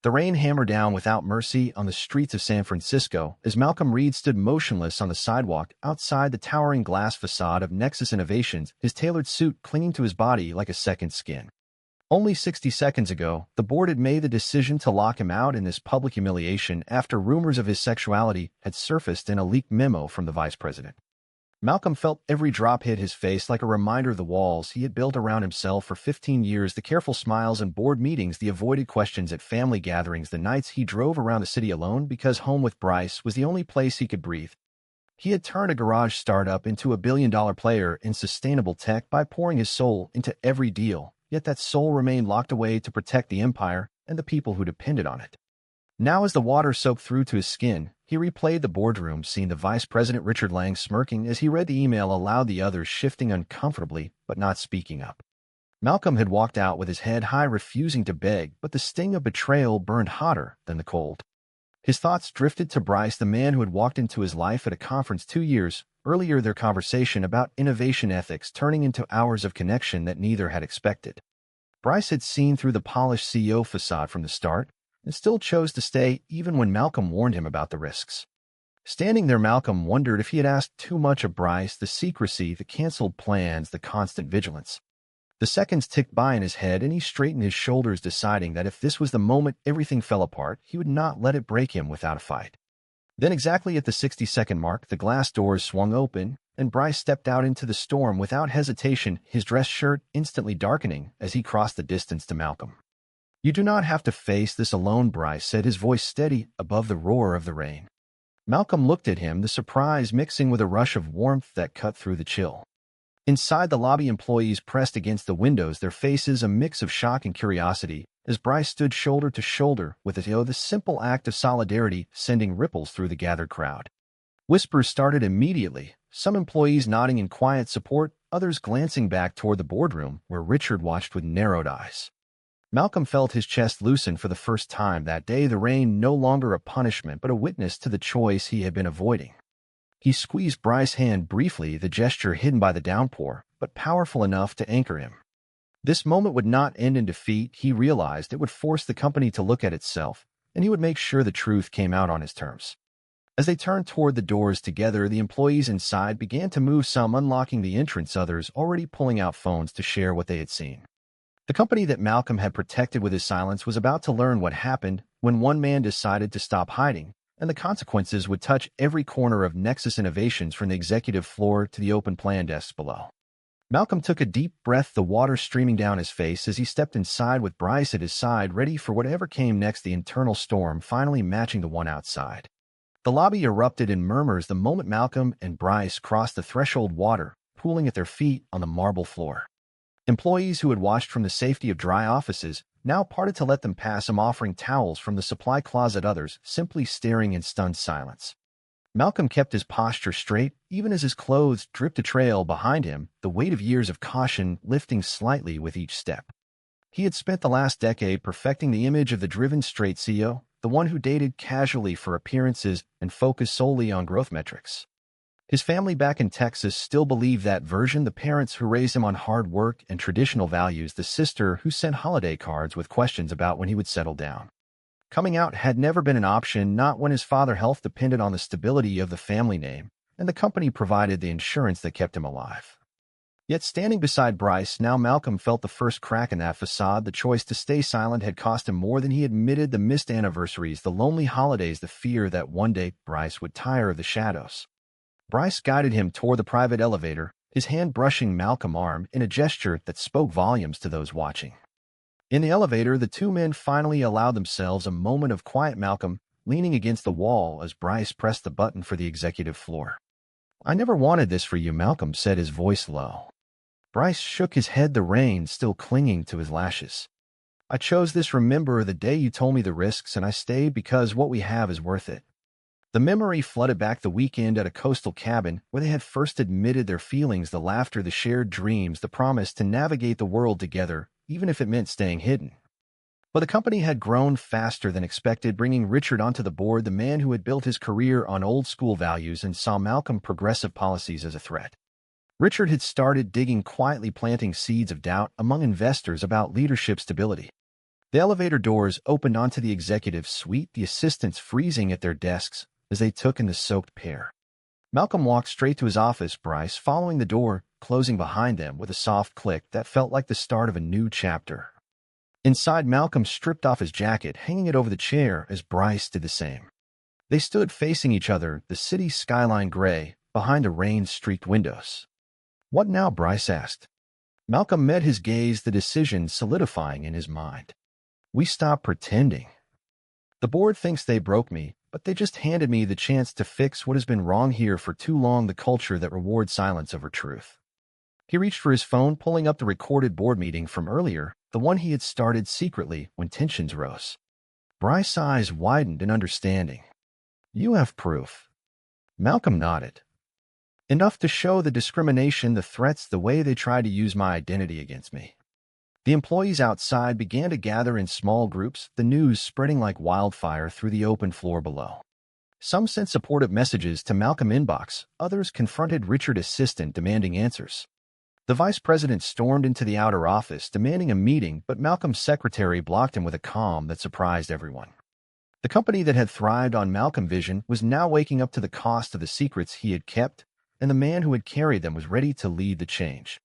The rain hammered down without mercy on the streets of San Francisco as Malcolm Reed stood motionless on the sidewalk outside the towering glass facade of Nexus Innovations, his tailored suit clinging to his body like a second skin. Only 60 seconds ago, the board had made the decision to lock him out in this public humiliation after rumors of his sexuality had surfaced in a leaked memo from the vice president. Malcolm felt every drop hit his face like a reminder of the walls he had built around himself for 15 years, the careful smiles in board meetings, the avoided questions at family gatherings, the nights he drove around the city alone because home with Bryce was the only place he could breathe. He had turned a garage startup into a billion-dollar player in sustainable tech by pouring his soul into every deal, yet that soul remained locked away to protect the empire and the people who depended on it. Now, as the water soaked through to his skin, he replayed the boardroom, seeing the Vice President Richard Lang smirking as he read the email aloud, the others shifting uncomfortably but not speaking up. Malcolm had walked out with his head high, refusing to beg, but the sting of betrayal burned hotter than the cold. His thoughts drifted to Bryce, the man who had walked into his life at a conference 2 years earlier, their conversation about innovation ethics turning into hours of connection that neither had expected. Bryce had seen through the polished CEO facade from the start, and still chose to stay even when Malcolm warned him about the risks. Standing there, Malcolm wondered if he had asked too much of Bryce, the secrecy, the canceled plans, the constant vigilance. The seconds ticked by in his head, and he straightened his shoulders, deciding that if this was the moment everything fell apart, he would not let it break him without a fight. Then, exactly at the 60-second mark, the glass doors swung open, and Bryce stepped out into the storm without hesitation, his dress shirt instantly darkening as he crossed the distance to Malcolm. "You do not have to face this alone," Bryce said, his voice steady above the roar of the rain. Malcolm looked at him, the surprise mixing with a rush of warmth that cut through the chill. Inside the lobby, employees pressed against the windows, their faces a mix of shock and curiosity, as Bryce stood shoulder to shoulder with the simple act of solidarity sending ripples through the gathered crowd. Whispers started immediately, some employees nodding in quiet support, others glancing back toward the boardroom where Richard watched with narrowed eyes. Malcolm felt his chest loosen for the first time that day, the rain no longer a punishment but a witness to the choice he had been avoiding. He squeezed Bryce's hand briefly, the gesture hidden by the downpour, but powerful enough to anchor him. This moment would not end in defeat. He realized it would force the company to look at itself, and he would make sure the truth came out on his terms. As they turned toward the doors together, the employees inside began to move, some unlocking the entrance, others already pulling out phones to share what they had seen. The company that Malcolm had protected with his silence was about to learn what happened when one man decided to stop hiding, and the consequences would touch every corner of Nexus Innovations from the executive floor to the open plan desks below. Malcolm took a deep breath, the water streaming down his face as he stepped inside with Bryce at his side, ready for whatever came next, the internal storm finally matching the one outside. The lobby erupted in murmurs the moment Malcolm and Bryce crossed the threshold, water pooling at their feet on the marble floor. Employees who had watched from the safety of dry offices now parted to let them pass, some offering towels from the supply closet, others simply staring in stunned silence. Malcolm kept his posture straight, even as his clothes dripped a trail behind him, the weight of years of caution lifting slightly with each step. He had spent the last decade perfecting the image of the driven, straight CEO, the one who dated casually for appearances and focused solely on growth metrics. His family back in Texas still believed that version, the parents who raised him on hard work and traditional values, the sister who sent holiday cards with questions about when he would settle down. Coming out had never been an option, not when his father's health depended on the stability of the family name, and the company provided the insurance that kept him alive. Yet standing beside Bryce, now Malcolm felt the first crack in that facade. The choice to stay silent had cost him more than he admitted, the missed anniversaries, the lonely holidays, the fear that one day Bryce would tire of the shadows. Bryce guided him toward the private elevator, his hand brushing Malcolm's arm in a gesture that spoke volumes to those watching. In the elevator, the two men finally allowed themselves a moment of quiet, Malcolm leaning against the wall as Bryce pressed the button for the executive floor. "I never wanted this for you," Malcolm said, his voice low. Bryce shook his head, the rain still clinging to his lashes. "I chose this, remember the day you told me the risks, and I stayed because what we have is worth it." The memory flooded back, the weekend at a coastal cabin where they had first admitted their feelings, the laughter, the shared dreams, the promise to navigate the world together, even if it meant staying hidden. But the company had grown faster than expected, bringing Richard onto the board, the man who had built his career on old-school values and saw Malcolm's progressive policies as a threat. Richard had started digging quietly, planting seeds of doubt among investors about leadership stability. The elevator doors opened onto the executive suite, the assistants freezing at their desks as they took in the soaked pair. Malcolm walked straight to his office, Bryce following the door, closing behind them with a soft click that felt like the start of a new chapter. Inside, Malcolm stripped off his jacket, hanging it over the chair as Bryce did the same. They stood facing each other, the city skyline gray, behind the rain-streaked windows. "What now?" Bryce asked. Malcolm met his gaze, the decision solidifying in his mind. "We stopped pretending. The board thinks they broke me, but they just handed me the chance to fix what has been wrong here for too long, the culture that rewards silence over truth." He reached for his phone, pulling up the recorded board meeting from earlier, the one he had started secretly when tensions rose. Bryce's eyes widened in understanding. "You have proof?" Malcolm nodded. "Enough to show the discrimination, the threats, the way they tried to use my identity against me." The employees outside began to gather in small groups, the news spreading like wildfire through the open floor below. Some sent supportive messages to Malcolm's inbox, others confronted Richard's assistant demanding answers. The vice president stormed into the outer office demanding a meeting, but Malcolm's secretary blocked him with a calm that surprised everyone. The company that had thrived on Malcolm's vision was now waking up to the cost of the secrets he had kept, and the man who had carried them was ready to lead the change.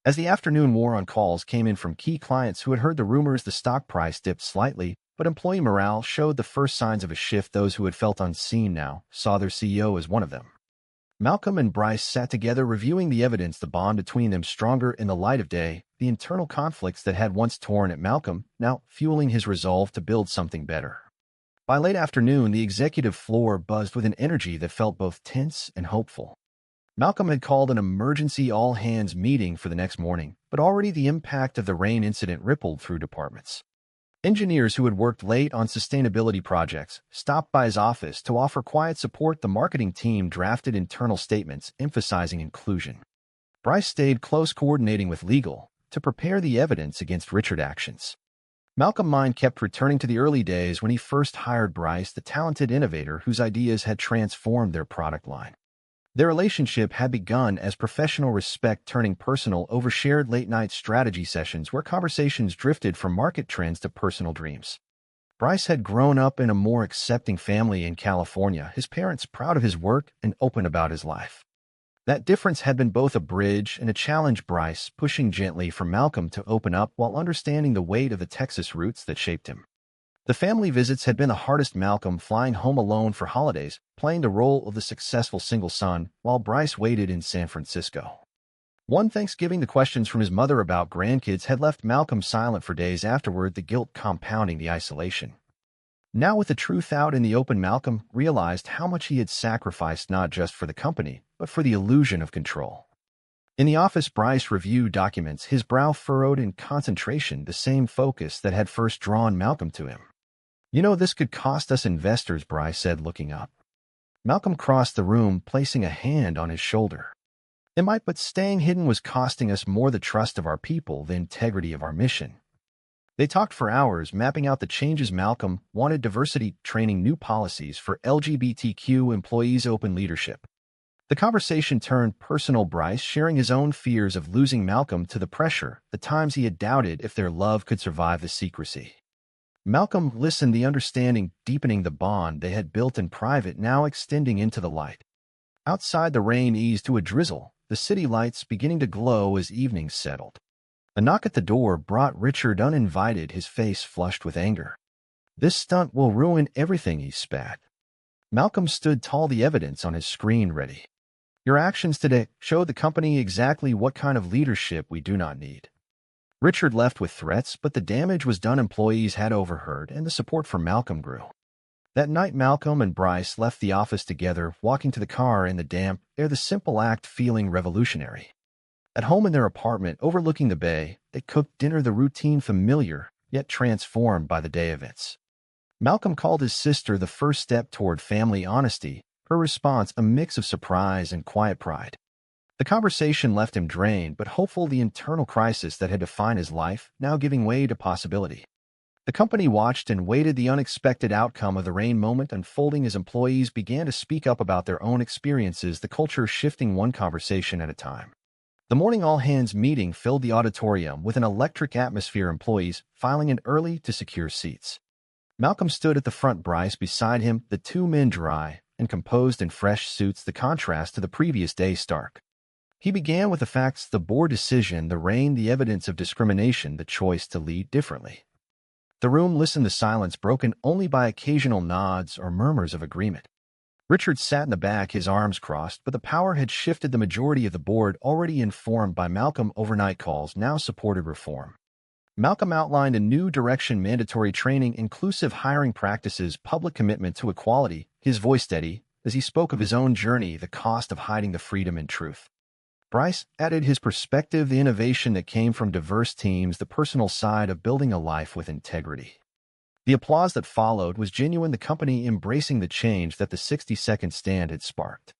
As the afternoon wore on, calls came in from key clients who had heard the rumors. The stock price dipped slightly, but employee morale showed the first signs of a shift. Those who had felt unseen now saw their CEO as one of them. Malcolm and Bryce sat together reviewing the evidence, the bond between them stronger in the light of day, the internal conflicts that had once torn at Malcolm now fueling his resolve to build something better. By late afternoon, the executive floor buzzed with an energy that felt both tense and hopeful. Malcolm had called an emergency all-hands meeting for the next morning, but already the impact of the rain incident rippled through departments. Engineers who had worked late on sustainability projects stopped by his office to offer quiet support. The marketing team drafted internal statements emphasizing inclusion. Bryce stayed close, coordinating with legal to prepare the evidence against Richard's actions. Malcolm's mind kept returning to the early days when he first hired Bryce, the talented innovator whose ideas had transformed their product line. Their relationship had begun as professional respect turning personal over shared late-night strategy sessions where conversations drifted from market trends to personal dreams. Bryce had grown up in a more accepting family in California, his parents proud of his work and open about his life. That difference had been both a bridge and a challenge, Bryce pushing gently for Malcolm to open up while understanding the weight of the Texas roots that shaped him. The family visits had been the hardest, Malcolm flying home alone for holidays, playing the role of the successful single son, while Bryce waited in San Francisco. One Thanksgiving, the questions from his mother about grandkids had left Malcolm silent for days afterward, the guilt compounding the isolation. Now with the truth out in the open, Malcolm realized how much he had sacrificed not just for the company, but for the illusion of control. In the office, Bryce reviewed documents, his brow furrowed in concentration, the same focus that had first drawn Malcolm to him. "You know, this could cost us investors," Bryce said, looking up. Malcolm crossed the room, placing a hand on his shoulder. "It might, but staying hidden was costing us more: the trust of our people, the integrity of our mission." They talked for hours, mapping out the changes Malcolm wanted: diversity training, new policies for LGBTQ employees, open leadership. The conversation turned personal, Bryce sharing his own fears of losing Malcolm to the pressure, the times he had doubted if their love could survive the secrecy. Malcolm listened, the understanding deepening, the bond they had built in private now extending into the light. Outside, the rain eased to a drizzle, the city lights beginning to glow as evening settled. A knock at the door brought Richard uninvited, his face flushed with anger. "This stunt will ruin everything," he spat. Malcolm stood tall, the evidence on his screen ready. "Your actions today show the company exactly what kind of leadership we do not need." Richard left with threats, but the damage was done. Employees had overheard, and the support for Malcolm grew. That night, Malcolm and Bryce left the office together, walking to the car in the damp air, the simple act feeling revolutionary. At home in their apartment overlooking the bay, they cooked dinner, the routine familiar, yet transformed by the day events. Malcolm called his sister, the first step toward family honesty, her response a mix of surprise and quiet pride. The conversation left him drained but hopeful, the internal crisis that had defined his life now giving way to possibility. The company watched and waited, the unexpected outcome of the rain moment unfolding as employees began to speak up about their own experiences, the culture shifting one conversation at a time. The morning all-hands meeting filled the auditorium with an electric atmosphere, employees filing in early to secure seats. Malcolm stood at the front, Bryce beside him, the two men dry and composed in fresh suits, the contrast to the previous day stark. He began with the facts: the board decision, the rain, the evidence of discrimination, the choice to lead differently. The room listened, the silence broken only by occasional nods or murmurs of agreement. Richard sat in the back, his arms crossed, but the power had shifted. The majority of the board, already informed by Malcolm overnight calls, now supported reform. Malcolm outlined a new direction: mandatory training, inclusive hiring practices, public commitment to equality, his voice steady as he spoke of his own journey, the cost of hiding the freedom and truth. Bryce added his perspective: the innovation that came from diverse teams, the personal side of building a life with integrity. The applause that followed was genuine, the company embracing the change that the 60-second stand had sparked.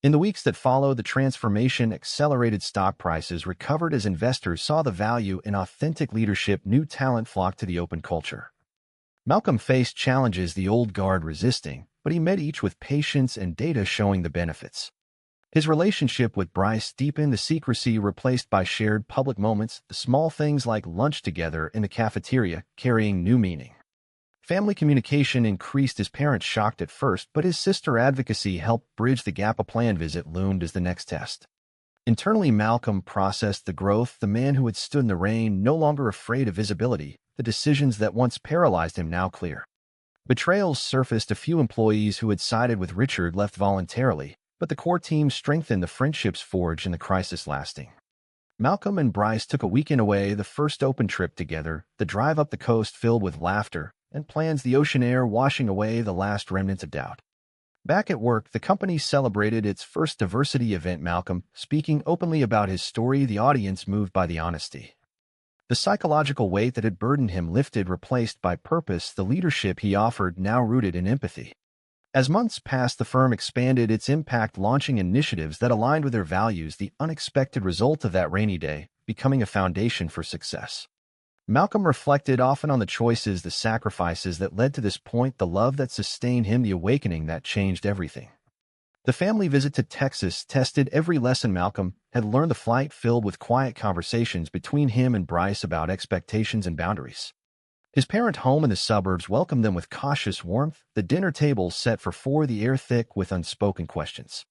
In the weeks that followed, the transformation accelerated. Stock prices recovered as investors saw the value in authentic leadership. New talent flocked to the open culture. Malcolm faced challenges, the old guard resisting, but he met each with patience and data showing the benefits. His relationship with Bryce deepened, the secrecy replaced by shared public moments, the small things like lunch together in the cafeteria carrying new meaning. Family communication increased, his parents shocked at first, but his sister advocacy helped bridge the gap. A planned visit loomed as the next test. Internally, Malcolm processed the growth, the man who had stood in the rain, no longer afraid of visibility, the decisions that once paralyzed him now clear. Betrayals surfaced, a few employees who had sided with Richard left voluntarily, but the core team strengthened, the friendships forged and the crisis lasting. Malcolm and Bryce took a weekend away, the first open trip together, the drive up the coast filled with laughter and plans, the ocean air washing away the last remnants of doubt. Back at work, the company celebrated its first diversity event, Malcolm speaking openly about his story, the audience moved by the honesty. The psychological weight that had burdened him lifted, replaced by purpose, the leadership he offered now rooted in empathy. As months passed, the firm expanded its impact, launching initiatives that aligned with their values, the unexpected result of that rainy day becoming a foundation for success. Malcolm reflected often on the choices, the sacrifices that led to this point, the love that sustained him, the awakening that changed everything. The family visit to Texas tested every lesson Malcolm had learned, the flight filled with quiet conversations between him and Bryce about expectations and boundaries. His parent home in the suburbs welcomed them with cautious warmth, the dinner table set for four, the air thick with unspoken questions.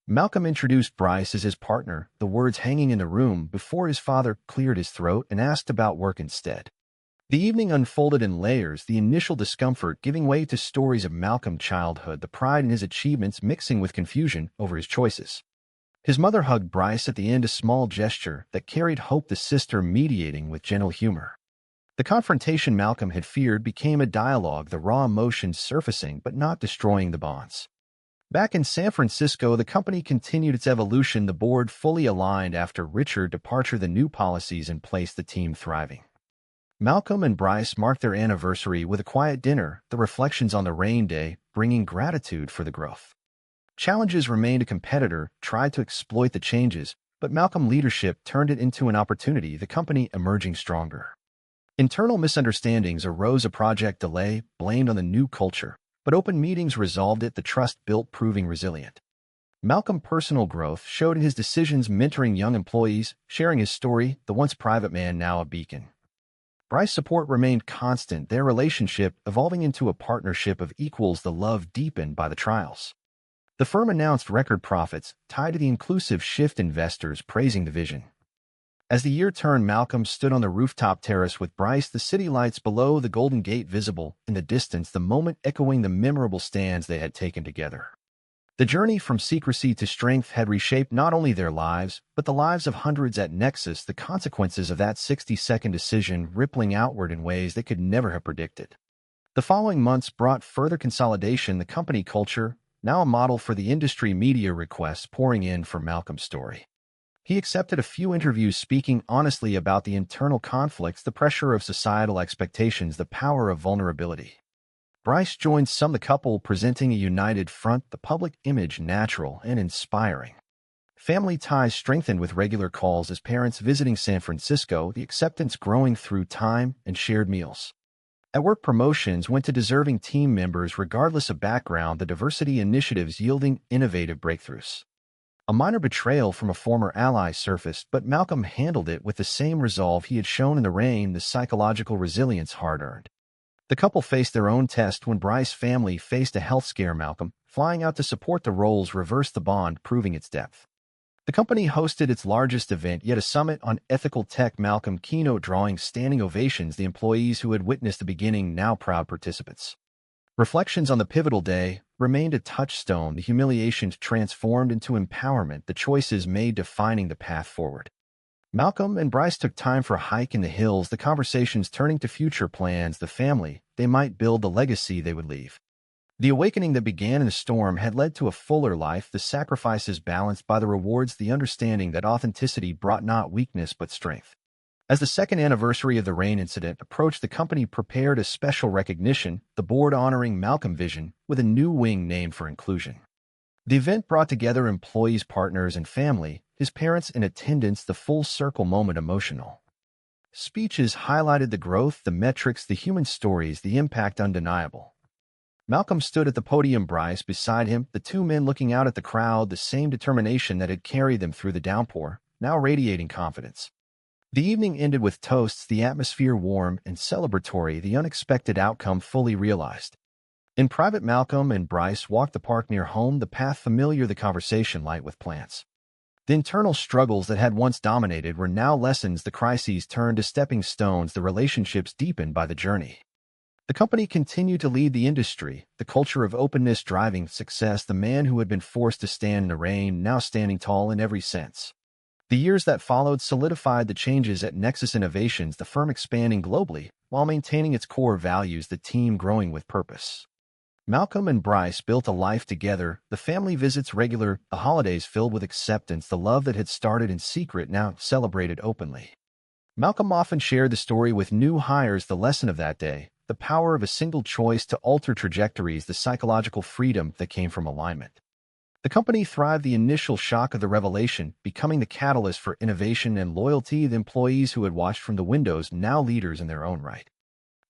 Malcolm introduced Bryce as his partner, the words hanging in the room before his father cleared his throat and asked about work instead. The evening unfolded in layers, the initial discomfort giving way to stories of Malcolm's childhood, the pride in his achievements mixing with confusion over his choices. His mother hugged Bryce at the end, a small gesture that carried hope, the sister mediating with gentle humor. The confrontation Malcolm had feared became a dialogue, the raw emotions surfacing but not destroying the bonds. Back in San Francisco, the company continued its evolution, the board fully aligned after Richard's departure, the new policies in place, the team thriving. Malcolm and Bryce marked their anniversary with a quiet dinner, the reflections on the rain day bringing gratitude for the growth. Challenges remained, a competitor tried to exploit the changes, but Malcolm's leadership turned it into an opportunity, the company emerging stronger. Internal misunderstandings arose, a project delay blamed on the new culture, but open meetings resolved it, the trust built proving resilient. Malcolm's personal growth showed in his decisions, mentoring young employees, sharing his story, the once private man now a beacon. Bryce's support remained constant, their relationship evolving into a partnership of equals, the love deepened by the trials. The firm announced record profits, tied to the inclusive shift, investors praising the vision. As the year turned, Malcolm stood on the rooftop terrace with Bryce, the city lights below, the Golden Gate visible in the distance, the moment echoing the memorable stands they had taken together. The journey from secrecy to strength had reshaped not only their lives, but the lives of hundreds at Nexus, the consequences of that 60-second decision rippling outward in ways they could never have predicted. The following months brought further consolidation, the company culture, now a model for the industry, media requests pouring in for Malcolm's story. He accepted a few interviews, speaking honestly about the internal conflicts, the pressure of societal expectations, the power of vulnerability. Bryce joined some, the couple presenting a united front, the public image natural and inspiring. Family ties strengthened with regular calls as parents visiting San Francisco, the acceptance growing through time and shared meals. At work, promotions went to deserving team members regardless of background, the diversity initiatives yielding innovative breakthroughs. A minor betrayal from a former ally surfaced, but Malcolm handled it with the same resolve he had shown in the rain, the psychological resilience hard-earned. The couple faced their own test when Bryce's family faced a health scare. Malcolm, flying out to support the roles, reversed the bond, proving its depth. The company hosted its largest event yet, a summit on ethical tech. Malcolm keynote drawing standing ovations, the employees who had witnessed the beginning now proud participants. Reflections on the pivotal day remained a touchstone, the humiliations transformed into empowerment, the choices made defining the path forward. Malcolm and Bryce took time for a hike in the hills, the conversations turning to future plans, the family they might build, the legacy they would leave. The awakening that began in a storm had led to a fuller life, the sacrifices balanced by the rewards, the understanding that authenticity brought not weakness but strength. As the second anniversary of the rain incident approached, the company prepared a special recognition, the board honoring Malcolm's vision with a new wing named for inclusion. The event brought together employees, partners, and family, his parents in attendance, the full circle moment, emotional. Speeches highlighted the growth, the metrics, the human stories, the impact undeniable. Malcolm stood at the podium, Bryce beside him, the two men looking out at the crowd, the same determination that had carried them through the downpour, now radiating confidence. The evening ended with toasts, the atmosphere warm and celebratory, the unexpected outcome fully realized. In private, Malcolm and Bryce walked the park near home, the path familiar, the conversation light with plants. The internal struggles that had once dominated were now lessons, the crises turned to stepping stones, the relationships deepened by the journey. The company continued to lead the industry, the culture of openness driving success, the man who had been forced to stand in the rain, now standing tall in every sense. The years that followed solidified the changes at Nexus Innovations, the firm expanding globally while maintaining its core values, the team growing with purpose. Malcolm and Bryce built a life together, the family visits regular, the holidays filled with acceptance, the love that had started in secret now celebrated openly. Malcolm often shared the story with new hires, the lesson of that day, the power of a single choice to alter trajectories, the psychological freedom that came from alignment. The company thrived, the initial shock of the revelation becoming the catalyst for innovation and loyalty, the employees who had watched from the windows now leaders in their own right.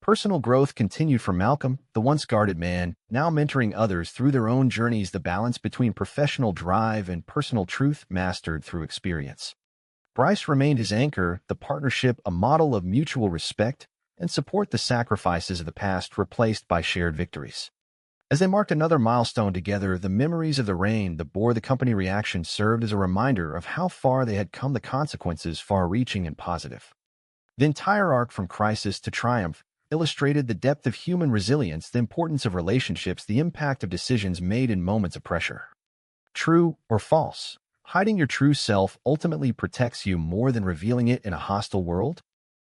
Personal growth continued for Malcolm, the once guarded man, now mentoring others through their own journeys, the balance between professional drive and personal truth mastered through experience. Bryce remained his anchor, the partnership a model of mutual respect and support, the sacrifices of the past replaced by shared victories. As they marked another milestone together, the memories of the rain that bore the company reaction served as a reminder of how far they had come, the consequences far-reaching and positive. The entire arc from crisis to triumph illustrated the depth of human resilience, the importance of relationships, the impact of decisions made in moments of pressure. True or false? Hiding your true self ultimately protects you more than revealing it in a hostile world?